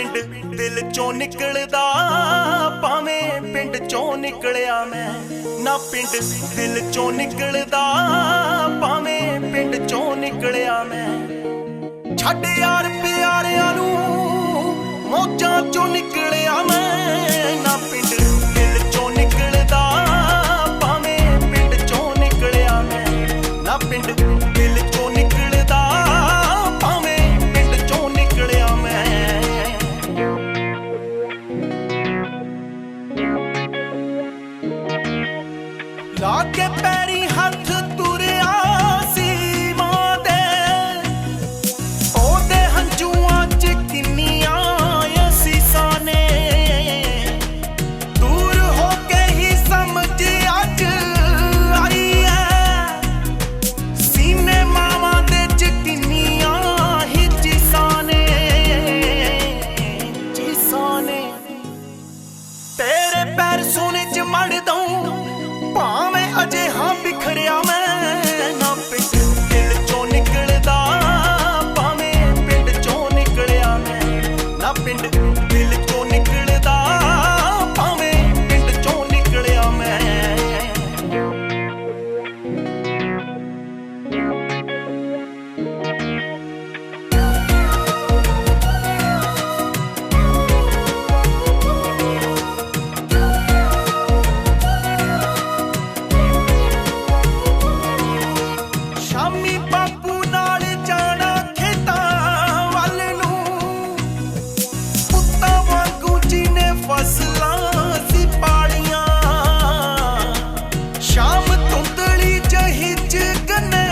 पिंड दिल चों निकलदा भावें पिंड चों निकलिया मैं ना पिंड दिल चों निकलदा भावें पिंड चों निकलिया मैं छड्ड यार प्यारियां नूं मौजां चों निकलिया मैं ना पिंड दिल चों निकलदा भावें पिंड चों निकलिया मैं ना पिंड दिल चों निकलदा भावें पिंड चों निकलिया मैं ला के पैरी हथ तुरिया सी मां दे ओदे हंझूआं च किन्नियां असीसां ने दूर हो के ही समझ अज आई है सीने मावां दे च किन्नियां ही चीसां ने तेरे पैर सोने च मड़ दूं भावें अजे हाँ बिखरिया मैं ना पिंड दिल चों निकलदा भावें पिंड चों निकलिया मैं ना पिंड दिल चों निकलदा भावें पिंड चों निकलिया मैं शामी बापू नाल जाना खेतां वल नूं पुत्तां वांगू जीने फसलां सी पालियां शाम धुंदली जही च गन्ने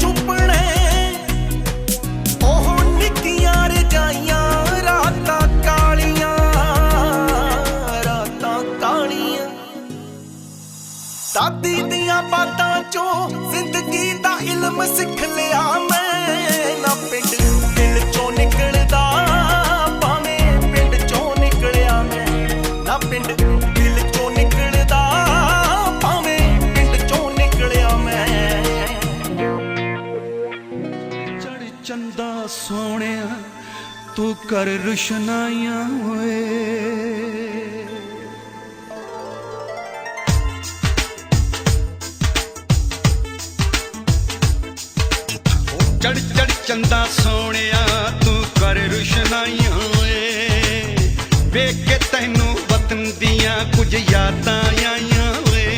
चुपणे ओह निक्कियां रजाइयां रातां कालियां दादी दियां बातां चों जिंदगी दा इल्म सिख लिया मैं ना पिंड दिल चों निकलदा भावें पिंड चों निकलिया मैं ना पिंड दिल चों निकलदा भावें पिंड चों निकलिया मैं चढ़ चंदा सोहणिया तू कर रुशनाइयां होए चढ़ चढ़ चंदा सोहणिया तू कर रुशनाइयां होए वेख के तैनू वतन दियां कुछ यादां आइयां होए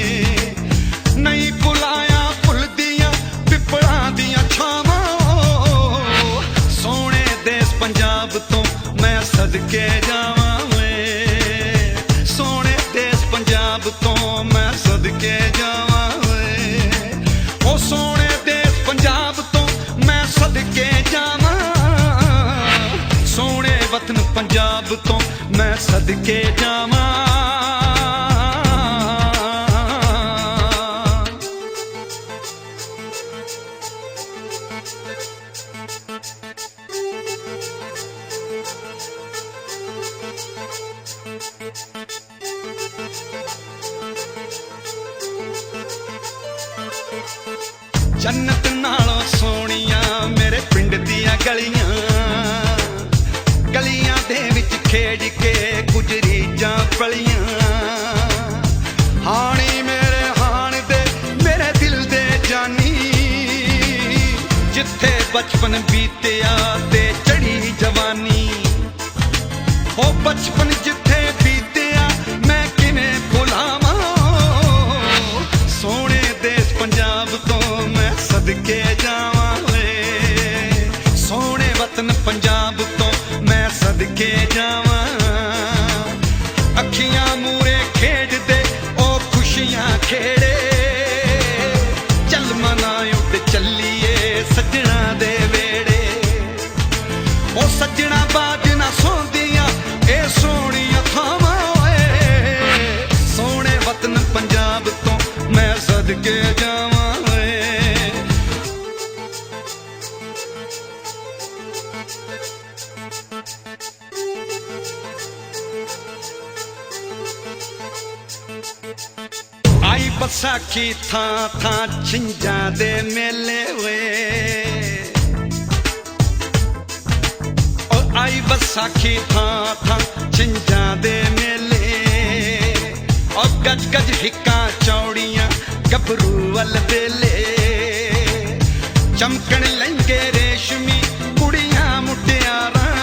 नहीं भुलाया भुलदियां पिपड़ां दियां छावां सोहणे देस पंजाब तो मैं सदके जावां होए सोहणे देस पंजाब तो मैं सदके जावां होए ओ सोहणे देस पंजाब तो मैं सदके जावां सोहणे वतन पंजाब तो मैं सदके जावां जन्नत नालों सोहणियां मेरे पिंड दियां गलियां गलियां दे विच खेड के कुछ रीजां पलियां हाणी मेरे हाण दे मेरे दिल दे जानी जिथे बचपन बीतिया ते चढ़ी जवानी ओ बचपन जिथे बीतिया मैं किवें भुलावां सोहणे देस पंजाब तो मैं सदके जावां होए सोहणे वतन पंजाब तो मैं सदके जावां अखियां मूरे खेडदे ओ खुशियां खेड़े चल मना उठ चलिए सजना दे वेड़े ओ सजना बाज ना सोंदियां ए सोहणियां थावां होए सोहणे वतन पंजाब तो मैं सदके जावां होए आई बसाखी थां थां छिंजां दे मेले वे ਆਈ ਵਿਸਾਖੀ ਥਾਂ ਥਾਂ ਛਿੰਝਾਂ ਦੇ ਮੇਲੇ ਔਰ ਗੱਜ ਗੱਜ ਹਿੱਕਾਂ ਚੌੜੀਆਂ ਗੱਭਰੂ ਵੱਲ ਵੇਲੇ ਚਮਕਣ ਲਹਿੰਗੇ ਰੇਸ਼ਮੀ ਕੁੜੀਆਂ ਮੁਟਿਆਰਾਂ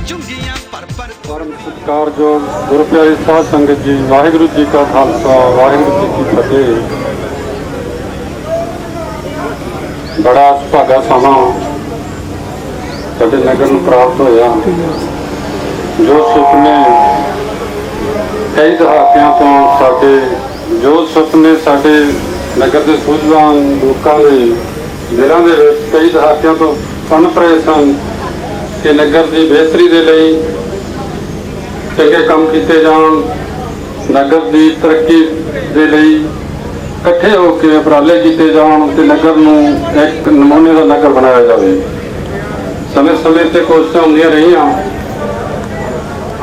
ਚੁੰਗੀਆਂ ਪਰ ਪਰ ਪਰਮ ਸਤਿਕਾਰਯੋਗ ਗੁਰੂ ਪਿਆਰੀ ਸਾਧ ਸੰਗਤ ਜੀ, ਵਾਹਿਗੁਰੂ ਜੀ ਕਾ ਖਾਲਸਾ ਵਾਹਿਗੁਰੂ ਜੀ ਕੀ ਫਤਿਹ। ਬੜਾ ਸੁਭਾਗਾ ਸਮਾਂ ਸਾਡੇ ਨਗਰ ਨੂੰ ਪ੍ਰਾਪਤ ਹੋਇਆ। ਜੋ ਸੁਪਨੇ ਕਈ ਦਹਾਕਿਆਂ ਤੋਂ ਸਾਡੇ ਨਗਰ ਦੇ ਸੂਝਵਾਨ ਲੋਕਾਂ ਦੇ ਦਿਲਾਂ ਦੇ ਵਿੱਚ ਕਈ ਦਹਾਕਿਆਂ ਤੋਂ ਪਨਪ ਰਹੇ ਸਨ ਕਿ ਨਗਰ ਦੀ ਬਿਹਤਰੀ ਦੇ ਲਈ ਚੰਗੇ ਕੰਮ ਕੀਤੇ ਜਾਣ, ਨਗਰ ਦੀ ਤਰੱਕੀ ਦੇ ਲਈ ਇਕੱਠੇ ਹੋ ਕੇ ਉਪਰਾਲੇ ਕੀਤੇ ਜਾਣ ਤੇ ਨਗਰ ਨੂੰ ਇੱਕ ਨਮੂਨੇ ਦਾ ਨਗਰ ਬਣਾਇਆ ਜਾਵੇ। ਸਮੇਂ ਸਮੇਂ ਤੇ ਕੋਸ਼ਿਸ਼ਾਂ ਹੁੰਦੀਆਂ ਰਹੀਆਂ।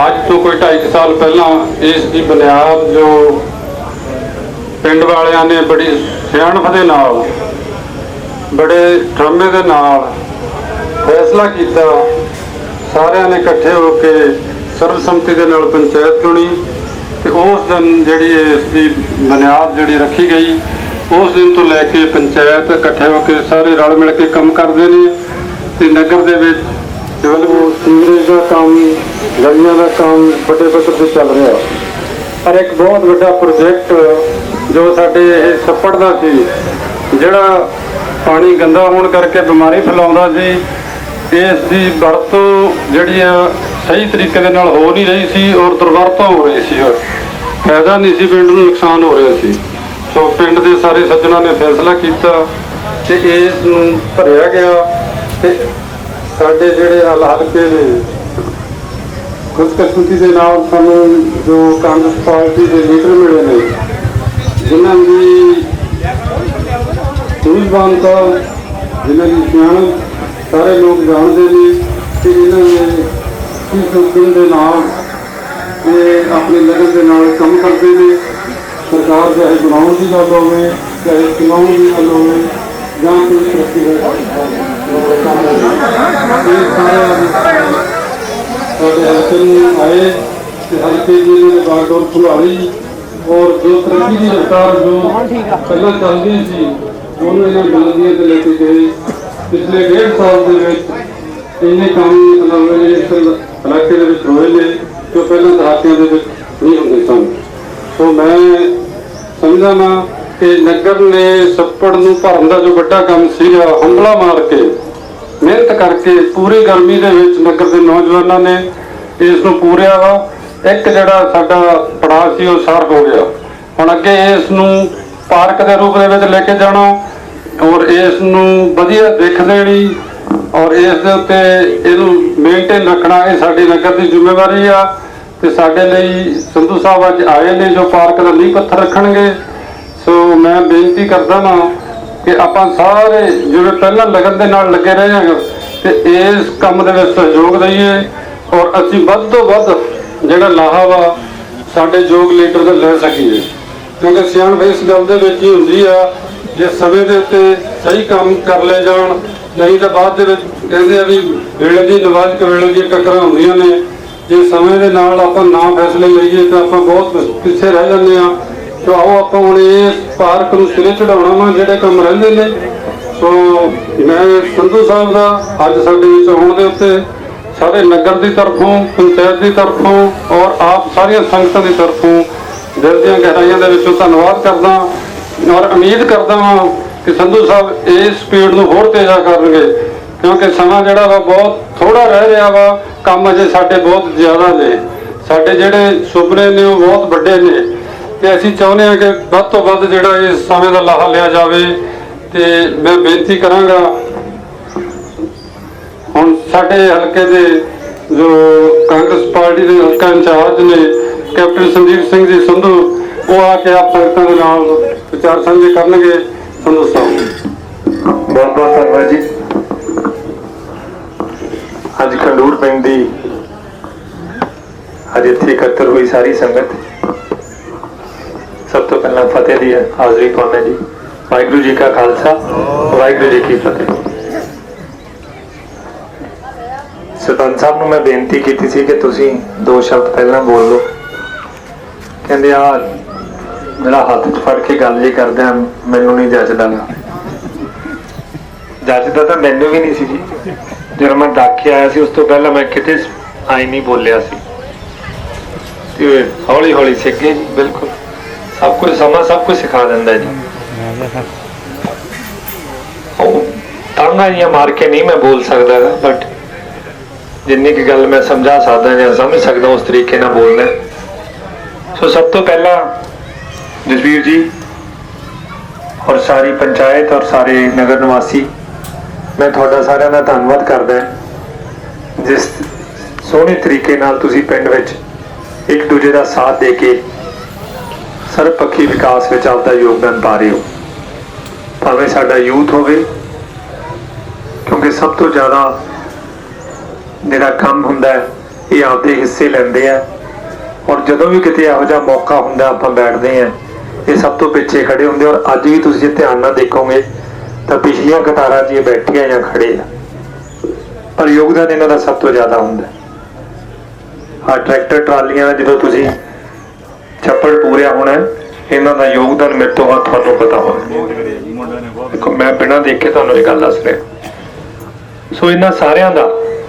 ਅੱਜ ਤੋਂ ਕੋਈ 2.5 ਸਾਲ ਪਹਿਲਾਂ ਇਸ ਦੀ ਬੁਨਿਆਦ ਜੋ ਪਿੰਡ ਵਾਲਿਆਂ ਨੇ ਬੜੀ ਸਿਆਣਪ ਦੇ ਨਾਲ, ਬੜੇ ਡਰਾਮੇ ਦੇ ਨਾਲ ਫੈਸਲਾ ਕੀਤਾ। ਸਾਰਿਆਂ ਨੇ ਇਕੱਠੇ ਹੋ ਕੇ ਸਰਬਸੰਮਤੀ ਦੇ ਨਾਲ ਪੰਚਾਇਤ ਚੁਣੀ ਤੇ ਉਸ ਦਿਨ ਜਿਹੜੀ ਇਸ ਦੀ ਬੁਨਿਆਦ ਜਿਹੜੀ ਰੱਖੀ ਗਈ, ਉਸ ਦਿਨ ਤੋਂ ਲੈ ਕੇ ਪੰਚਾਇਤ ਇਕੱਠੇ ਹੋ ਕੇ ਸਾਰੇ ਰਲ ਮਿਲ ਕੇ ਕੰਮ ਕਰਦੇ ਨੇ ਤੇ ਨਗਰ ਦੇ ਵਿੱਚ ਸੀਵਰੇਜ ਦਾ ਕੰਮ, ਗਲੀਆਂ ਦਾ ਕੰਮ ਵੱਡੇ ਪੱਧਰ ਤੇ ਚੱਲ ਰਿਹਾ। ਪਰ ਇੱਕ ਬਹੁਤ ਵੱਡਾ ਪ੍ਰੋਜੈਕਟ ਜੋ ਸਾਡੇ ਇਹ ਛੱਪੜ ਦਾ ਸੀ, ਜਿਹੜਾ ਪਾਣੀ ਗੰਦਾ ਹੋਣ ਕਰਕੇ ਬਿਮਾਰੀ ਫੈਲਾਉਂਦਾ ਸੀ, ਇਸ ਦੀ ਵਰਤੋਂ ਜਿਹੜੀ ਆ ਸਹੀ ਤਰੀਕੇ ਦੇ ਨਾਲ ਹੋ ਨਹੀਂ ਰਹੀ ਸੀ ਔਰ ਦੁਰਵਰਤੋਂ ਹੋ ਰਹੀ ਸੀ। ਫਾਇਦਾ ਨਹੀਂ ਸੀ, ਪਿੰਡ ਨੂੰ ਨੁਕਸਾਨ ਹੋ ਰਿਹਾ ਸੀ। ਸੋ ਪਿੰਡ ਦੇ ਸਾਰੇ ਸੱਜਣਾਂ ਨੇ ਫੈਸਲਾ ਕੀਤਾ ਤੇ ਇਸ ਨੂੰ ਭਰਿਆ ਗਿਆ ਤੇ ਸਾਡੇ ਜਿਹੜੇ ਹਲਕੇ ਨੇ ਖੁਦਕਿਸਮਤੀ ਦੇ ਨਾਲ ਸਾਨੂੰ ਜੋ ਕਾਂਗਰਸ ਪਾਰਟੀ ਦੇ ਲੀਡਰ ਮਿਲੇ ਨੇ, ਜਿਨ੍ਹਾਂ ਦੀ ਸੂਝਵਾਨਤਾ, ਜਿਨ੍ਹਾਂ ਦੀ ਸਿਆਣਪ ਸਾਰੇ ਲੋਕ ਜਾਣਦੇ ਨੇ ਕਿ ਇਹਨਾਂ ਨੇ ਇਸ ਹੁਕਮ ਦੇ ਨਾਲ ਇਹ ਆਪਣੇ ਨਗਰ ਦੇ ਨਾਲ ਕੰਮ ਕਰਦੇ ਨੇ। ਸਰਕਾਰ ਚਾਹੇ ਬਣਾਉਣ ਦੀ ਗੱਲ ਹੋਵੇ, ਚਾਹੇ ਚਲਾਉਣ ਦੀ ਗੱਲ ਹੋਵੇ ਜਾਂ ਕੋਈ ਤਰੱਕੀ ਦਾ ਸਾਡੇ ਹਲਕੇ ਨੂੰ ਆਏ ਤੇ ਹਲਕੇ ਦੀ ਨੇ ਬਾਗਡੋਰ ਖੁਲਾਈ ਔਰ ਜੋ ਤਰੱਕੀ ਦੀ ਰਫ਼ਤਾਰ ਜੋ ਪਹਿਲਾਂ ਚੱਲਦੀ ਸੀ ਉਹਨੂੰ ਇਹਨਾਂ ਬੁਲੰਦੀਆਂ ਤੇ ਲੈ ਕੇ ਗਏ। ਪਿਛਲੇ 1.5 ਸਾਲ ਦੇ ਵਿੱਚ ਇੰਨੇ ਕੰਮ ਇਸ ਇਲਾਕੇ ਦੇ ਵਿੱਚ ਹੋਏ ਨੇ ਜੋ ਪਹਿਲਾਂ ਦਹਾਕਿਆਂ ਦੇ ਵਿੱਚ ਨਹੀਂ ਹੁੰਦੇ ਸਨ। ਸੋ ਮੈਂ ਸਮਝਦਾ ਹਾਂ ਕਿ ਨਗਰ ਨੇ ਛੱਪੜ ਨੂੰ ਭਰਨ ਦਾ ਜੋ ਵੱਡਾ ਕੰਮ ਸੀਗਾ, ਹੰਭਲਾ ਮਾਰ ਕੇ ਮਿਹਨਤ ਕਰਕੇ ਪੂਰੀ ਗਰਮੀ ਦੇ ਵਿੱਚ ਨਗਰ ਦੇ ਨੌਜਵਾਨਾਂ ਨੇ ਇਸ ਨੂੰ ਪੂਰਿਆ ਵਾ। ਇੱਕ ਜਿਹੜਾ ਸਾਡਾ ਪੜਾਅ ਸੀ ਉਹ ਸਾਰ ਹੋ ਗਿਆ। ਹੁਣ ਅੱਗੇ ਇਸ ਨੂੰ ਪਾਰਕ ਦੇ ਰੂਪ ਦੇ ਵਿੱਚ ਲੈ ਕੇ ਜਾਣਾ ਔਰ ਇਸ ਨੂੰ ਵਧੀਆ ਦਿੱਖ ਦੇਣੀ ਔਰ ਇਸ ਦੇ ਉੱਤੇ ਇਹਨੂੰ ਮੇਨਟੇਨ ਰੱਖਣਾ, ਇਹ ਸਾਡੀ ਨਗਰ ਦੀ ਜ਼ਿੰਮੇਵਾਰੀ ਆ। ਤੇ ਸਾਡੇ ਲਈ ਸੰਧੂ ਸਾਹਿਬ ਅੱਜ ਆਏ ਨੇ ਜੋ ਪਾਰਕ ਦਾ ਨੀਂਹ ਪੱਥਰ ਰੱਖਣਗੇ। ਸੋ ਮੈਂ ਬੇਨਤੀ ਕਰਦਾ ਹਾਂ ਕਿ ਆਪਾਂ ਸਾਰੇ ਜਿਵੇਂ ਪਹਿਲਾਂ ਲਗਨ ਦੇ ਨਾਲ ਲੱਗੇ ਰਹੇ ਹਾਂ ਤੇ ਇਸ ਕੰਮ ਦੇ ਵਿੱਚ ਸਹਿਯੋਗ ਦਈਏ ਔਰ ਅਸੀਂ ਵੱਧ ਤੋਂ ਵੱਧ ਜਿਹੜਾ ਲਾਹਾ ਵਾ ਸਾਡੇ ਯੋਗ ਲੀਡਰ ਦਾ ਲੈ ਸਕੀਏ, ਕਿਉਂਕਿ ਸਿਆਣਪ ਇਸ ਗੱਲ ਦੇ ਵਿੱਚ ਹੀ ਹੁੰਦੀ ਆ ਜੇ ਸਮੇਂ ਦੇ ਉੱਤੇ ਸਹੀ ਕੰਮ ਕਰ ਲਏ ਜਾਣ, ਨਹੀਂ ਤਾਂ ਬਾਅਦ ਦੇ ਵਿੱਚ ਕਹਿੰਦੇ ਆ ਵੀ ਵੇਲੇ ਦੀ ਨਵਾਜ਼ ਕਵੇਲੇ ਦੀਆਂ ਟੱਕਰਾਂ ਹੁੰਦੀਆਂ ਨੇ। ਜੇ ਸਮੇਂ ਦੇ ਨਾਲ ਆਪਾਂ ਨਾ ਫੈਸਲੇ ਲਈਏ ਤਾਂ ਆਪਾਂ ਬਹੁਤ ਪਿੱਛੇ ਰਹਿ ਜਾਂਦੇ ਹਾਂ। ਸੋ ਆਓ ਆਪਾਂ ਹੁਣ ਇਸ ਪਾਰਕ ਨੂੰ ਸਿਰੇ ਚੜਾਉਣਾ ਵਾ ਜਿਹੜੇ ਕੰਮ ਰਹਿੰਦੇ ਨੇ। ਸੋ ਮੈਂ ਸੰਧੂ ਸਾਹਿਬ ਦਾ ਅੱਜ ਸਾਡੇ ਵਿੱਚ ਆਉਣ ਦੇ ਉੱਤੇ ਸਾਰੇ ਨਗਰ ਦੀ ਤਰਫੋਂ, ਪੰਚਾਇਤ ਦੀ ਤਰਫੋਂ ਔਰ ਆਪ ਸਾਰੀਆਂ ਸੰਗਤਾਂ ਦੀ ਤਰਫੋਂ ਦਿਲ ਦੀਆਂ ਗਹਿਰਾਈਆਂ ਦੇ ਵਿੱਚੋਂ ਧੰਨਵਾਦ ਕਰਦਾ ਔਰ ਉਮੀਦ ਕਰਦਾ ਹਾਂ ਕਿ ਸੰਧੂ ਸਾਹਿਬ ਇਸ ਸਪੀਡ ਨੂੰ ਹੋਰ ਤੇਜ਼ਾ ਕਰਨਗੇ, ਕਿਉਂਕਿ ਸਮਾਂ ਜਿਹੜਾ ਵਾ ਬਹੁਤ ਥੋੜਾ ਰਹਿ ਰਿਹਾ ਵਾ। ਕੰਮ ਅਜੇ ਸਾਡੇ ਬਹੁਤ ਜ਼ਿਆਦਾ ਨੇ, ਸਾਡੇ ਜਿਹੜੇ ਸੁਪਨੇ ਨੇ ਉਹ ਬਹੁਤ ਵੱਡੇ ਨੇ ਤੇ ਅਸੀਂ ਚਾਹੁੰਦੇ ਹਾਂ ਕਿ ਵੱਧ ਤੋਂ ਵੱਧ ਜਿਹੜਾ ਇਸ ਸਮੇਂ ਦਾ ਲਾਹਾ ਲਿਆ ਜਾਵੇ। ਤੇ ਮੈਂ ਬੇਨਤੀ ਕਰਾਂਗਾ ਹੁਣ ਸਾਡੇ ਹਲਕੇ ਦੇ ਜੋ ਕਾਂਗਰਸ ਪਾਰਟੀ ਦੇ ਹਲਕਾ ਇੰਚਾਰਜ ਨੇ ਕੈਪਟਨ ਸੰਦੀਪ ਸਿੰਘ ਜੀ ਸੰਧੂ, ਉਹ ਆ ਕੇ ਆਪ ਸੰਗਤਾਂ ਦੇ ਨਾਲ ਵਿਚਾਰ ਸਾਂਝੇ ਕਰਨਗੇ। ਸੰਧੂ ਸਾਹਿਬ ਬਹੁਤ ਬਹੁਤ ਧੰਨਵਾਦ ਜੀ। ਅੱਜ ਖੰਡੂਰ ਪਿੰਡ ਦੀ ਅੱਜ ਇੱਥੇ ਇਕੱਤਰ ਹੋਈ ਸਾਰੀ ਸੰਗਤ, ਸਭ ਤੋਂ ਪਹਿਲਾਂ ਫਤਿਹ ਦੀ ਹਾਜ਼ਰੀ ਪਾਉਂਦੇ ਜੀ। ਵਾਹਿਗੁਰੂ ਜੀ ਕਾ ਖਾਲਸਾ, ਵਾਹਿਗੁਰੂ ਜੀ ਕੀ ਫਤਿਹ। ਸਰਪੰਚ ਸਾਹਿਬ ਨੂੰ ਮੈਂ ਬੇਨਤੀ ਕੀਤੀ ਸੀ ਕਿ ਤੁਸੀਂ 2 ਸ਼ਬਦ ਪਹਿਲਾਂ ਬੋਲ ਲਓ। ਕਹਿੰਦੇ ਆ ਜਿਹੜਾ ਹੱਥ 'ਚ ਫੜ ਕੇ ਗੱਲ ਜੀ ਕਰਦੇ ਆ ਮੈਨੂੰ ਨਹੀਂ ਜੱਜਦਾ ਗਾ। ਜੱਜਦਾ ਤਾਂ ਮੈਨੂੰ ਵੀ ਨਹੀਂ ਸੀ ਜੀ। ਜਦੋਂ ਮੈਂ ਡਾਕੇ ਆਇਆ ਸੀ ਉਸ ਤੋਂ ਪਹਿਲਾਂ ਮੈਂ ਕਿਤੇ ਆਈ ਨਹੀਂ ਬੋਲਿਆ ਸੀ ਤੇ ਹੌਲੀ ਹੌਲੀ ਸਿੱਖ ਗਏ ਜੀ। ਬਿਲਕੁਲ ਸਭ ਕੁਝ ਸਮਾਂ ਸਭ ਕੁਝ ਸਿਖਾ ਦਿੰਦਾ ਜੀ। ਤਾਂਗਾ ਜਿਹੀਆਂ ਮਾਰ ਕੇ ਨਹੀਂ ਮੈਂ ਬੋਲ ਸਕਦਾ ਬਟ ਜਿੰਨੀ ਕੁ ਗੱਲ ਮੈਂ ਸਮਝਾ ਸਕਦਾ ਜਾਂ ਸਮਝ ਸਕਦਾ ਉਸ ਤਰੀਕੇ ਨਾਲ ਬੋਲਣਾ। ਸੋ ਸਭ ਤੋਂ ਪਹਿਲਾਂ ਜਸਵੀਰ ਜੀ ਔਰ ਸਾਰੀ ਪੰਚਾਇਤ ਔਰ ਸਾਰੇ ਨਗਰ ਨਿਵਾਸੀ, ਮੈਂ ਤੁਹਾਡਾ ਸਾਰਿਆਂ ਦਾ ਧੰਨਵਾਦ ਕਰਦਾ ਜਿਸ ਸੋਹਣੇ ਤਰੀਕੇ ਨਾਲ ਤੁਸੀਂ ਪਿੰਡ ਵਿੱਚ ਇੱਕ ਦੂਜੇ ਦਾ ਸਾਥ ਦੇ ਕੇ ਸਰਬਪੱਖੀ ਵਿਕਾਸ ਵਿੱਚ ਆਪਦਾ ਯੋਗਦਾਨ ਪਾ ਰਹੇ ਹੋ। ਭਾਵੇਂ ਸਾਡਾ ਯੂਥ ਹੋਵੇ, ਕਿਉਂਕਿ ਸਭ ਤੋਂ ਜ਼ਿਆਦਾ ਜਿਹੜਾ ਕੰਮ ਹੁੰਦਾ ਹੈ ਇਹ ਆਪਦੇ ਹਿੱਸੇ ਲੈਂਦੇ ਆ ਔਰ ਜਦੋਂ ਵੀ ਕਿਤੇ ਇਹੋ ਜਿਹਾ ਮੌਕਾ ਹੁੰਦਾ ਆਪਾਂ ਬੈਠਦੇ ਆ ਇਹ ਸਭ ਤੋਂ ਪਿੱਛੇ ਖੜੇ ਹੁੰਦੇ। ਔਰ ਅੱਜ ਵੀ ਤੁਸੀਂ ਜੇ ਧਿਆਨ ਨਾਲ ਦੇਖੋਗੇ ਤਾਂ ਪਿਛਲੀਆਂ ਕਤਾਰਾਂ 'ਚ ਇਹ ਬੈਠੇ ਆ ਜਾਂ ਖੜੇ ਆ, ਪਰ ਯੋਗਦਾਨ ਇਹਨਾਂ ਦਾ ਸਭ ਤੋਂ ਜ਼ਿਆਦਾ ਹੁੰਦਾ। ਆਹ ਟਰੈਕਟਰ ਟਰਾਲੀਆਂ ਦਾ ਜਦੋਂ ਤੁਸੀਂ ਛੱਪੜ ਪੂਰਿਆ ਹੋਣਾ ਇਹਨਾਂ ਦਾ ਯੋਗਦਾਨ ਮੇਰੇ ਤੋਂ ਵੱਧ ਤੁਹਾਨੂੰ ਪਤਾ ਹੋਣਾ। ਦੇਖੋ ਮੈਂ ਬਿਨਾਂ ਦੇਖੇ ਤੁਹਾਨੂੰ ਇਹ ਗੱਲ ਦੱਸ ਰਿਹਾ। ਸੋ ਇਹਨਾਂ ਸਾਰਿਆਂ ਦਾ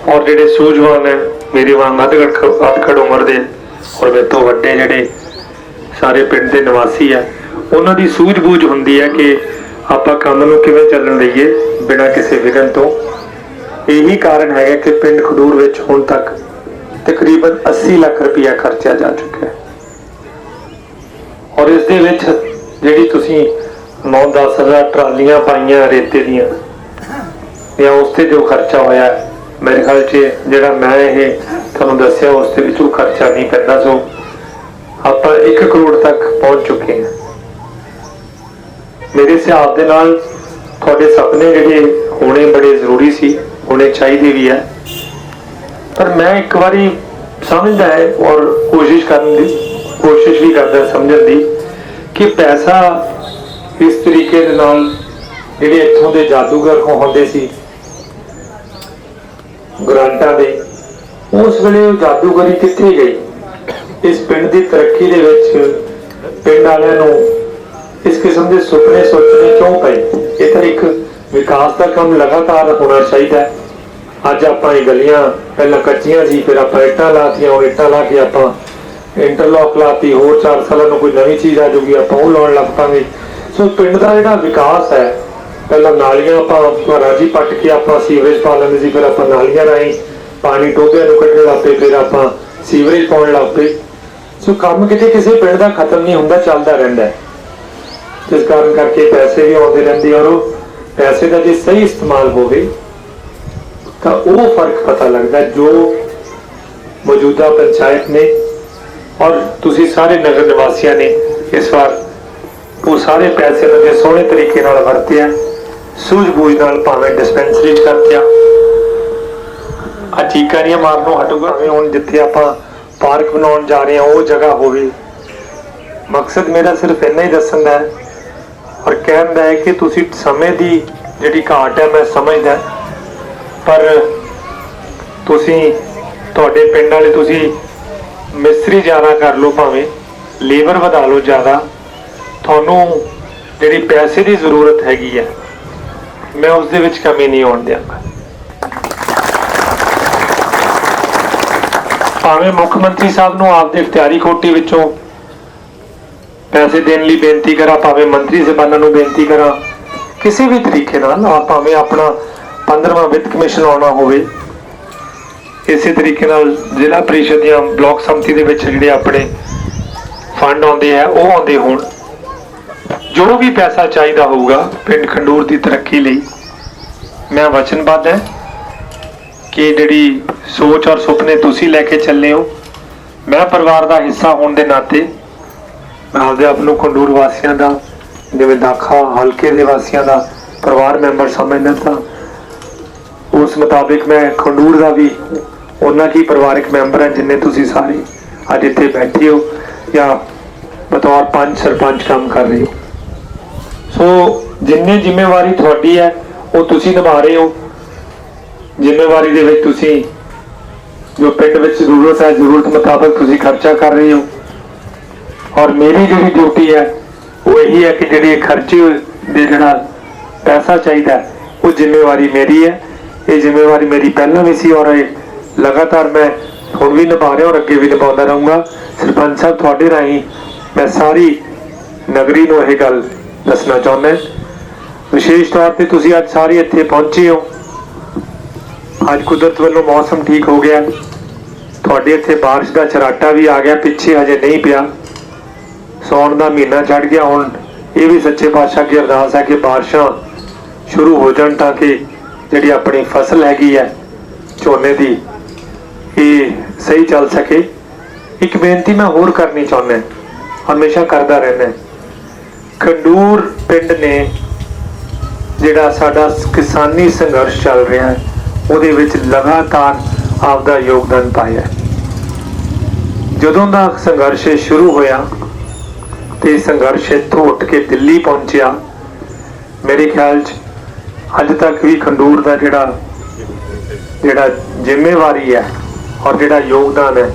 ਔਰ ਜਿਹੜੇ ਸੂਝਵਾਨ ਹੈ ਮੇਰੇ ਵਾਂਗ ਅਧਖੜ ਉਮਰ ਦੇ ਔਰ ਮੇਰੇ ਤੋਂ ਵੱਡੇ ਜਿਹੜੇ ਸਾਰੇ ਪਿੰਡ ਦੇ ਨਿਵਾਸੀ ਆ ਉਹਨਾਂ ਦੀ ਸੂਝ-ਬੂਝ ਹੁੰਦੀ ਹੈ ਕਿ ਆਪਾਂ ਕੰਮ ਨੂੰ ਕਿਵੇਂ ਚੱਲਣ ਲਈਏ ਬਿਨਾਂ ਕਿਸੇ ਵਿਘਨ ਤੋਂ। ਇਹੀ ਕਾਰਨ ਹੈਗਾ ਕਿ ਪਿੰਡ ਖਡੂਰ ਵਿੱਚ ਹੁਣ ਤੱਕ ਤਕਰੀਬਨ 80 ਲੱਖ ਰੁਪਇਆ ਖਰਚਿਆ ਜਾ ਚੁੱਕਾ ਹੈ ਔਰ ਇਸ ਦੇ ਵਿੱਚ ਜਿਹੜੀ ਤੁਸੀਂ 9-10 ਹਜ਼ਾਰ ਟਰਾਲੀਆਂ ਪਾਈਆਂ ਰੇਤੇ ਦੀਆਂ ਜਾਂ ਉਸ ਤੇ ਜੋ ਖਰਚਾ ਹੋਇਆ ਮੇਰੇ ਖਿਆਲ 'ਚ ਜਿਹੜਾ ਮੈਂ ਇਹ ਤੁਹਾਨੂੰ ਦੱਸਿਆ ਉਸ ਦੇ ਵਿੱਚ ਉਹ ਖਰਚਾ ਨਹੀਂ ਪੈਂਦਾ। ਸੋ ਆਪਾਂ 1 ਕਰੋੜ ਤੱਕ ਪਹੁੰਚ ਚੁੱਕੇ ਹਾਂ। ਮੇਰੇ ਹਿਸਾਬ ਦੇ ਨਾਲ ਤੁਹਾਡੇ ਸੁਪਨੇ ਜਿਹੜੇ ਹੋਣੇ ਬੜੇ ਜ਼ਰੂਰੀ ਸੀ, ਹੋਣੇ ਚਾਹੀਦੇ ਵੀ ਹੈ, ਪਰ ਮੈਂ ਇੱਕ ਵਾਰੀ ਸਮਝਦਾ ਹੈ ਔਰ ਕੋਸ਼ਿਸ਼ ਵੀ ਕਰਦਾ ਸਮਝਣ ਦੀ ਕਿ ਪੈਸਾ ਇਸ ਤਰੀਕੇ ਦੇ ਨਾਲ ਜਿਹੜੇ ਇੱਥੋਂ ਦੇ ਜਾਦੂਗਰ ਹੁੰਦੇ ਸੀ ਗ੍ਰਾਂਟਾਂ ਦੇ, ਉਸ ਵੇਲੇ ਉਹ ਜਾਦੂਗਰੀ ਕਿੱਥੇ ਗਈ? ਇਸ ਪਿੰਡ ਦੀ ਤਰੱਕੀ ਦੇ ਵਿੱਚ ਪਿੰਡ ਵਾਲਿਆਂ ਨੂੰ ਇਸ ਕਿਸਮ ਦੇ ਸੁਪਨੇ ਸੋਚਣੇ ਕਿਉਂ ਪਏ? ਇਹ ਤਾਂ ਇੱਕ ਵਿਕਾਸ ਦਾ ਕੰਮ ਲਗਾਤਾਰ ਹੋਣਾ ਚਾਹੀਦਾ। ਅੱਜ ਆਪਾਂ ਇਹ ਗਲੀਆਂ ਪਹਿਲਾਂ ਕੱਚੀਆਂ ਸੀ, ਫਿਰ ਆਪਾਂ ਇੱਟਾਂ ਲਾਤੀਆਂ, ਹੁਣ ਇੱਟਾਂ ਲਾ ਕੇ ਆਪਾਂ ਇੰਟਰਲੌਕ ਲਾਤੀ, ਹੋਰ 4 ਸਾਲਾਂ ਨੂੰ ਕੋਈ ਨਵੀਂ ਚੀਜ਼ ਆ ਜਾਊਗੀ ਆਪਾਂ ਉਹ ਲਾਉਣ ਲੱਗ ਪਾਂਗੇ। ਸੋ ਪਿੰਡ ਦਾ ਜਿਹੜਾ ਵਿਕਾਸ ਹੈ, ਪਹਿਲਾਂ ਨਾਲੀਆਂ ਆਪਾਂ ਘਰਾਂ 'ਚ ਹੀ ਪੱਟ ਕੇ ਆਪਾਂ ਸੀਵਰੇਜ ਪਾ ਲੈਂਦੇ ਸੀ, ਫਿਰ ਆਪਾਂ ਨਾਲੀਆਂ ਰਾਹੀਂ ਪਾਣੀ ਟੋਭਿਆਂ ਨੂੰ ਕੱਢਣ ਲੱਗ ਪਏ, ਫਿਰ ਆਪਾਂ ਸੀਵਰੇਜ ਪਾਉਣ ਲੱਗ ਪਏ। ਸੋ ਕੰਮ ਕਿਤੇ ਕਿਸੇ ਪਿੰਡ ਦਾ ਖਤਮ ਨਹੀਂ ਹੁੰਦਾ, ਚੱਲਦਾ ਰਹਿੰਦਾ। ਜਿਸ ਕਾਰਨ ਕਰਕੇ ਪੈਸੇ ਵੀ ਆਉਂਦੇ ਰਹਿੰਦੇ ਔਰ ਉਹ ਪੈਸੇ ਦਾ ਜੇ ਸਹੀ ਇਸਤੇਮਾਲ ਹੋਵੇ ਤਾਂ ਉਹ ਫਰਕ ਪਤਾ ਲੱਗਦਾ ਜੋ ਮੌਜੂਦਾ ਪੰਚਾਇਤ ਨੇ ਔਰ ਤੁਸੀਂ ਸਾਰੇ ਨਗਰ ਨਿਵਾਸੀਆਂ ਨੇ ਇਸ ਵਾਰ ਉਹ ਸਾਰੇ ਪੈਸੇ ਨੂੰ ਜੇ ਸੋਹਣੇ ਤਰੀਕੇ ਨਾਲ ਵਰਤਿਆ, ਸੂਝ-ਬੂਝ ਨਾਲ, ਭਾਵੇਂ ਡਿਸਪੈਂਸਰੀ ਕਰਤਿਆ, ਆ ਚੀਕਾਂ ਨਹੀਂ ਮਾਰਨੋਂ ਹਟੂਗਾ। ਹੁਣ ਜਿੱਥੇ ਆਪਾਂ ਪਾਰਕ ਬਣਾਉਣ ਜਾ ਰਹੇ ਹਾਂ ਉਹ ਜਗ੍ਹਾ ਹੋਵੇ। ਮਕਸਦ ਮੇਰਾ ਸਿਰਫ ਇੰਨਾ ਹੀ ਦੱਸਣ ਦਾ ਹੈ ਔਰ ਕਹਿਣ ਦਾ ਹੈ ਕਿ ਤੁਸੀਂ ਸਮੇਂ ਦੀ ਜਿਹੜੀ ਘਾਟ ਹੈ ਮੈਂ ਸਮਝਦਾ, ਪਰ ਤੁਸੀਂ ਤੁਹਾਡੇ ਪਿੰਡ ਵਾਲੇ ਤੁਸੀਂ ਮਿਸਤਰੀ ਜ਼ਿਆਦਾ ਕਰ ਲਓ, ਭਾਵੇਂ ਲੇਬਰ ਵਧਾ ਲਓ ਜ਼ਿਆਦਾ, ਤੁਹਾਨੂੰ ਜਿਹੜੀ ਪੈਸੇ ਦੀ ਜ਼ਰੂਰਤ ਹੈਗੀ ਹੈ ਮੈਂ ਉਸ ਦੇ ਵਿੱਚ ਕਮੀ ਨਹੀਂ ਆਉਣ ਦਿਆਂਗਾ। ਭਾਵੇਂ ਮੁੱਖ ਮੰਤਰੀ ਸਾਹਿਬ ਨੂੰ ਆਪਦੇ ਇਖਤਿਆਰੀ ਕੋਟੀ ਵਿੱਚੋਂ ਪੈਸੇ ਦੇਣ ਲਈ ਬੇਨਤੀ ਕਰਾਂ, ਭਾਵੇਂ ਮੰਤਰੀ ਸਾਹਿਬਾਨਾਂ ਨੂੰ ਬੇਨਤੀ ਕਰਾਂ, ਕਿਸੇ ਵੀ ਤਰੀਕੇ ਨਾਲ, ਭਾਵੇਂ ਆਪਣਾ 15ਵਾਂ ਵਿੱਤ ਕਮਿਸ਼ਨ ਆਉਣਾ ਹੋਵੇ, ਇਸੇ ਤਰੀਕੇ ਨਾਲ ਜ਼ਿਲ੍ਹਾ ਪ੍ਰੀਸ਼ਦ ਜਾਂ ਬਲਾਕ ਸੰਮਤੀ ਦੇ ਵਿੱਚ ਜਿਹੜੇ ਆਪਣੇ ਫੰਡ ਆਉਂਦੇ ਆ ਉਹ ਆਉਂਦੇ ਹੋਣ। ਜੋ ਵੀ ਪੈਸਾ ਚਾਹੀਦਾ ਹੋਊਗਾ ਪਿੰਡ ਖੰਡੂਰ ਦੀ ਤਰੱਕੀ ਲਈ, ਮੈਂ ਵਚਨਬੱਧ ਹੈ ਕਿ ਜਿਹੜੀ ਸੋਚ ਔਰ ਸੁਪਨੇ ਤੁਸੀਂ ਲੈ ਕੇ ਚੱਲੇ ਹੋ, ਮੈਂ ਪਰਿਵਾਰ ਦਾ ਹਿੱਸਾ ਹੋਣ ਦੇ ਨਾਤੇ ਮੈਂ ਆਪਦੇ ਆਪ ਨੂੰ ਖੰਡੂਰ ਵਾਸੀਆਂ ਦਾ, ਜਿਵੇਂ ਦਾਖਾ ਹਲਕੇ ਦੇ ਵਾਸੀਆਂ ਦਾ ਪਰਿਵਾਰ ਮੈਂਬਰ ਸਮਝਦਾ, ਤਾਂ ਉਸ ਮੁਤਾਬਿਕ ਮੈਂ ਖੰਡੂਰ ਦਾ ਵੀ ਉਹਨਾਂ ਕੀ ਪਰਿਵਾਰਕ ਮੈਂਬਰ ਹੈ ਜਿੰਨੇ ਤੁਸੀਂ ਸਾਰੇ ਅੱਜ ਇੱਥੇ ਬੈਠੇ ਹੋ ਜਾਂ ਬਤੌਰ ਪੰਚ ਸਰਪੰਚ ਕੰਮ ਕਰ ਰਹੇ ਹੋ। ਸੋ ਜਿੰਨੀ ਜ਼ਿੰਮੇਵਾਰੀ ਤੁਹਾਡੀ ਹੈ ਉਹ ਤੁਸੀਂ ਨਿਭਾ ਰਹੇ ਹੋ। ਜ਼ਿੰਮੇਵਾਰੀ ਦੇ ਵਿੱਚ ਤੁਸੀਂ जो पिंड में जरूरत है जरूरत मुताबिक तुसीं खर्चा कर रहे हो, और मेरी जी ड्यूटी है वो यही है कि जी खर्चे दे जिहड़ा पैसा चाहिए वो जिम्मेवारी मेरी है। ये जिम्मेवारी मेरी पहला भी सी और लगातार मैं हुण भी निभा रहा और अगे भी निभाता रहूँगा। सरपंच साहब तुहाडे राहीं मैं सारी नगरी नूं यह गल दसना चाहुंदा, विशेष तौर पर तुसीं अज सारे इत्थे पहुंचे हो। अज कुदरत वालों मौसम ठीक हो गया, तुहाडे इत्थे बारिश का चराटा भी आ गया, पिछे हजे नहीं पिया, सौण का महीना चढ़ गया। हुण ये भी सच्चे पातशाह की अरदास है कि बारिशां शुरू हो जाण ताकि जिहड़ी अपनी फसल हैगी है झोने की ये सही चल सके। एक बेनती मैं होर करनी चाहुंदा, हमेशा करता रहना, खंडूर पिंड ने जिहड़ा साडा किसानी संघर्ष चल रहा है ਉਹਦੇ ਵਿੱਚ लगातार आपदा योगदान पाया। ਜਦੋਂ ਦਾ संघर्ष शुरू होया ਤੇ संघर्ष इत्थों उठ के दिल्ली पहुंचया, मेरे ख्याल च अज तक भी खंडूर का जिहड़ा जिम्मेवारी है और जिहड़ा योगदान है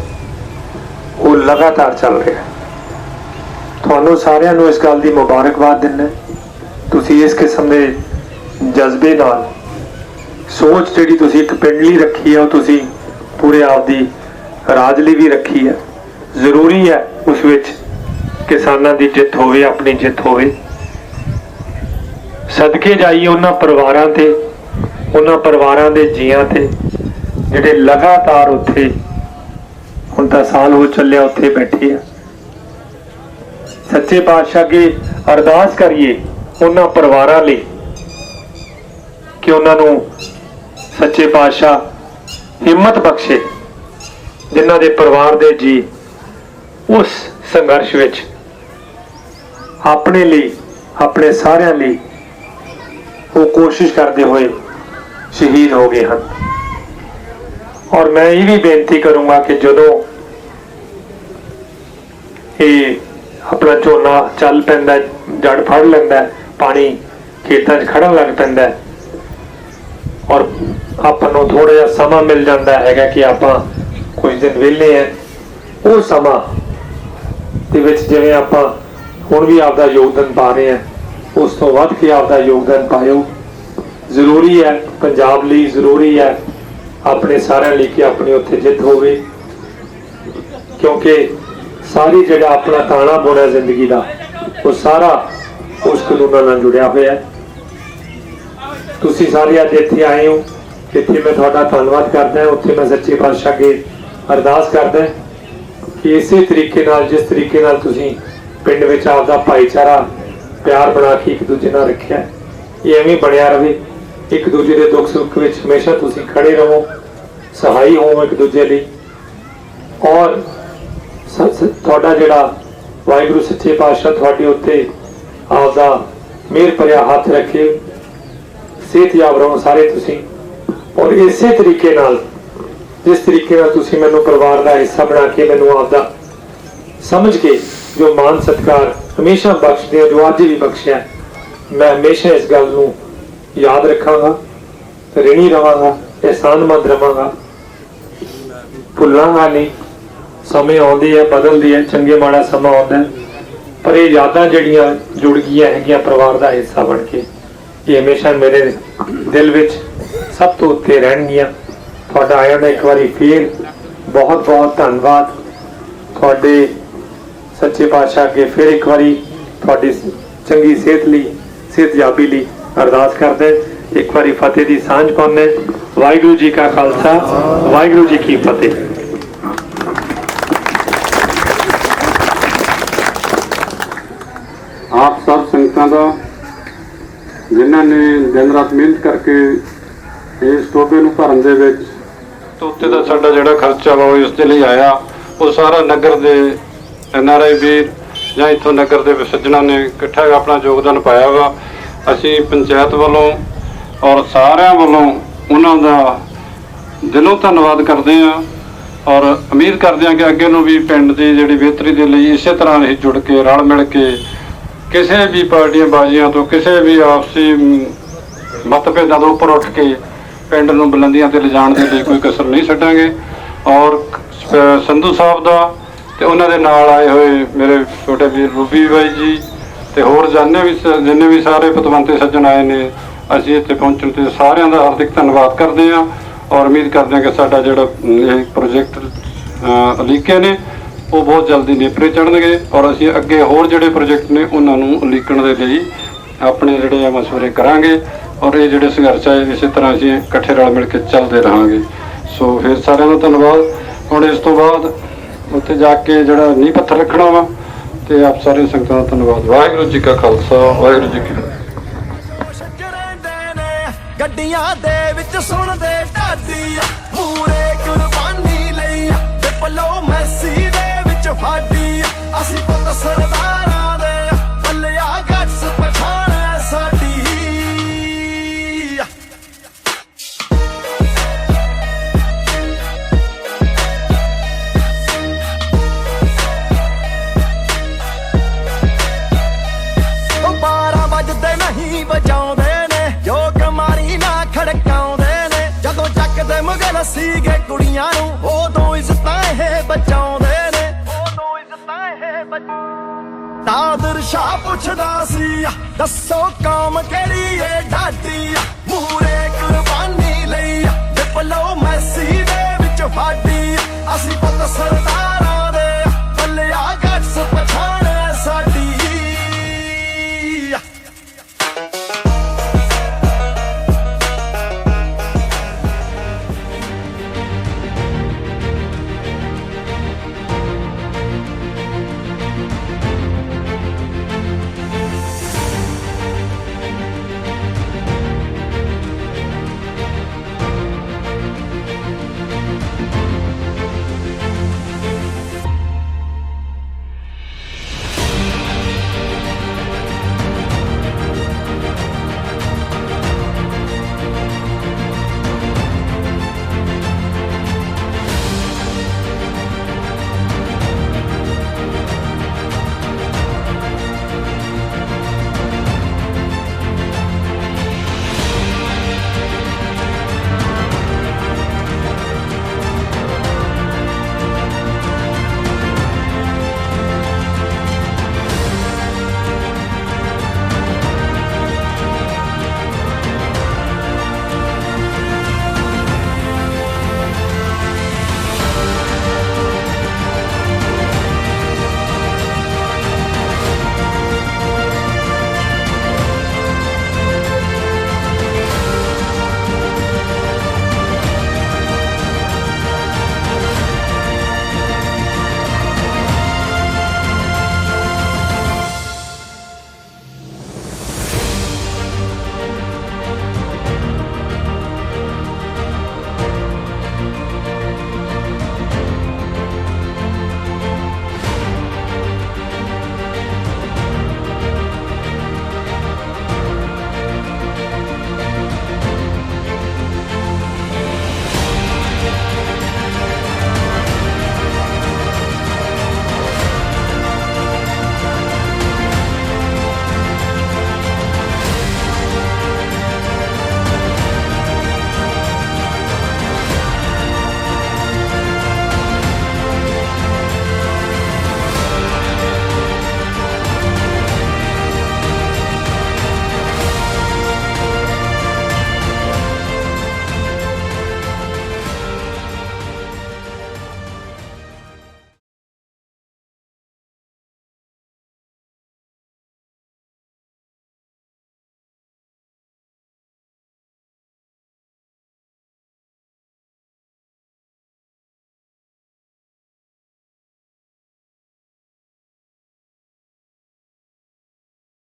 वो लगातार चल रहा है। तुहानू सारिਆਂ ਨੂੰ इस गल की मुबारकबाद दिना, तुसीं इस किस्म के जज्बे नाल सोच जिहड़ी तुसीं एक पिंड लई रखी है वो तुसीं पूरे आपदी राज लई भी रखी है। जरूरी है उस विच किसानां दी जित होवे, अपनी जित होवे। सदके जाइए उन्हां परिवारां ते, उन्हां परिवारां दे जीआं ते जिहड़े लगातार उत्थे हुण तां साल हो चलिया उत्थे बैठे आ। सच्चे पातशाह अगे अरदास करिए उन्हां परिवारां लई कि उन्हां नूं सच्चे पातशाह हिम्मत बख्शे, जिन्हां दे परिवार दे जी उस संघर्ष विच अपने लिए अपने सारिਆਂ ਲਈ वो कोशिश करते हुए शहीद हो गए हैं। और मैं ये भी बेनती करूंगा कि जदों ये अपना झोना चल पैंदा, जड़ फड़ लैंदा, पानी खेतों च खड़न लग पैंदा और ਆਪਾਂ ਨੂੰ थोड़ा जिहा समा मिल जाता है कि आप कुछ दिन वेले हैं, वो समा ਦੇ ਵਿੱਚ ਜਿਵੇਂ ਆਪਾਂ ਹੁਣ भी आपका योगदान पा रहे हैं उस तो वध के आपका योगदान पाओ। जरूरी है पंजाब ਲਈ, जरूरी है अपने सारे ਲਈ कि अपनी उत्थे जित होवे, क्योंकि सारी जिहड़ा अपना ताना बोना जिंदगी का वो सारा उस कानूनां नाल जुड़िया होया है। तुसीं सारे अज इत्थे आए हो, इत्थे मैं तुहाडा धन्नवाद करदा, उत्थे मैं सच्चे पातशाह अगे अरदास करदा कि इसे तरीके नाल जिस तरीके नाल तुसीं पिंड विच आपदा भाईचारा प्यार बना के एक दूजे नाल रखिया, ये एवें बनिया रहे। एक दूजे के दुख सुख विच हमेशा तुसीं खड़े रहो, सहाई हो एक दूजे लई, और तुहाडा जिहड़ा वाहिगुरू सच्चे पातशाह तुहाडे उत्ते आपदा मेहर भरिया हथ रखे, सेहतयाब रहो सारे तुसीं। और इसे तरीके नाल जिस तरीके नाल तुसीं मैनूं परिवार का हिस्सा बना के मैनूं आपदा समझ के जो मान सत्कार हमेशा बख्शदे हो, जो अज भी बख्शिया, मैं हमेशा इस गल नूं याद रखांगा, ऋणी रहांगा, एहसानमंद रहांगा, भुलांगा नहीं। समय आउंदी है, बदलदी है, चंगे माड़ा समा आउंदा है, पर ये यादां जिहड़ियां जुड़ गईयां हैगीयां परिवार का हिस्सा बन के, ये हमेशा मेरे दिल विच सब तो उत्ते रहणगीयां। तुहाडा आया मैं एक बारी फिर बहुत बहुत धन्नवाद तुहाडे सच्चे पातशाह अगे फिर एक बारी तुहाडी चंगी सेहत लई, सेहतयाबी लई अरदास करदे, एक बारी फतेह दी सांझ पाउने। वाहिगुरू जी का खालसा, वाहिगुरू जी की फतेह। आप सब संगतां दा जिन्हां ने दिन रात मेहनत करके इस टोबे नूं भरन दे विच उत्ते दा साडा जिहड़ा खर्चा वा इस दे लई आया, वो सारा नगर दे NRI वीर ਜਾਂ इत्थों नगर दे सज्जणां ने इकट्ठा अपना योगदान पाया वा। असीं पंचायत वालों और सारिਆਂ वालों उन्हां दा दिलों धन्नवाद करते हैं और उम्मीद करते हैं कि अगे नूं भी पिंड दी जिहड़ी बेहतरी दे लई इसे तरह ही जुड़ के रल मिल के किसी भी पार्टियां बाजियां तो किसी भी आपसी मतभेदों तो उपर उठ के पिंड नूं बुलंदियां ते लिजाण दे लई कोई कसर नहीं छड्डांगे। ਔਰ ਸੰਧੂ ਸਾਹਿਬ ਦਾ ਤੇ ਉਹਨਾਂ ਦੇ ਨਾਲ ਆਏ ਹੋਏ ਮੇਰੇ ਛੋਟੇ ਵੀਰ ਰੂਬੀ ਬਾਈ ਜੀ ਤੇ ਹੋਰ ਜਿੰਨੇ ਵੀ ਸਾਰੇ ਪਤਵੰਤੇ ਸੱਜਣ ਆਏ ਨੇ, ਅਸੀਂ ਇੱਥੇ ਪਹੁੰਚਣ ਤੇ ਸਾਰਿਆਂ ਦਾ ਹਾਰਦਿਕ ਧੰਨਵਾਦ ਕਰਦੇ ਹਾਂ ਔਰ ਉਮੀਦ ਕਰਦੇ ਹਾਂ ਕਿ ਸਾਡਾ ਜਿਹੜਾ ਇਹ ਪ੍ਰੋਜੈਕਟ ਉਲੀਕੇ ਨੇ ਉਹ ਬਹੁਤ ਜਲਦੀ ਨੇਪਰੇ ਚੜ੍ਹਨਗੇ ਔਰ ਅਸੀਂ ਅੱਗੇ ਹੋਰ ਜਿਹੜੇ ਪ੍ਰੋਜੈਕਟ ਨੇ ਉਹਨਾਂ ਨੂੰ ਉਲੀਕਣ ਦੇ ਲਈ ਆਪਣੇ ਜਿਹੜੇ ਮਸ਼ਵਰੇ ਕਰਾਂਗੇ ਔਰ ਇਹ ਜਿਹੜੇ ਸੰਘਰਸ਼ ਹੈ ਇਸੇ ਤਰ੍ਹਾਂ ਅਸੀਂ ਇਕੱਠੇ ਰਲ ਮਿਲ ਕੇ ਚੱਲਦੇ ਰਹਾਂਗੇ। ਸੋ ਫਿਰ ਸਾਰਿਆਂ ਦਾ ਧੰਨਵਾਦ। ਹੁਣ ਇਸ ਤੋਂ ਬਾਅਦ ਉੱਥੇ ਜਾ ਕੇ ਜਿਹੜਾ ਨੀਂਹ ਪੱਥਰ ਰੱਖਣਾ ਵਾ ਤੇ ਆਪ ਸਾਰੇ ਸੰਗਤਾਂ ਦਾ ਧੰਨਵਾਦ। ਵਾਹਿਗੁਰੂ ਜੀ ਕਾ ਖਾਲਸਾ, ਵਾਹਿਗੁਰੂ ਜੀ ਕੀ ਫਤਿਹ। ਗੱਡੀਆਂ ਦੇ ਵਿੱਚ ਸੁਣਦੇ ਢਾਡੀ ਪੂਰੇ ਕੁਰਬਾਨੀ ਲਈ ਡਿਪਲੋਮੈਸੀ ਦੇ ਵਿੱਚ ਫਾਡੀ ਅਸੀਂ ਪੁੱਤ ਸਰਦਾਰਾਂ ਦੇ ਪੱਲਿਆ ਗੱਸ ਪਛਾਣ ਹੈ ਸਾਡੀ। ਉਹ 12 ਵਜਦੇ ਨਹੀਂ ਵਜਾਉਂਦੇ ਨੇ ਜੋ ਕਮਾਰੀ ਨਾ ਖੜਕਾਉਂਦੇ ਨੇ ਜਦੋਂ ਚੱਕਦੇ ਮੁਗਲ ਸੀਗੇ ਕੁੜੀਆਂ ਨੂੰ ਉਦੋਂ ਇੱਜ਼ਤਾਂ ਇਹ ਬਚਾਉਂਦੇ ਨੇ ਨਾਦਰ ਸ਼ਾਹ ਪੁੱਛਦਾ ਸੀ ਦੱਸੋ ਕੌਮ ਕਿਹੜੀ ਏ ਢਾਡੀ ਮੂਰੇ ਕੁਰਬਾਨੀ ਲਈ ਡਿਪਲੋਮੈਸੀ ਦੇ ਵਿੱਚ ਫਾਡੀ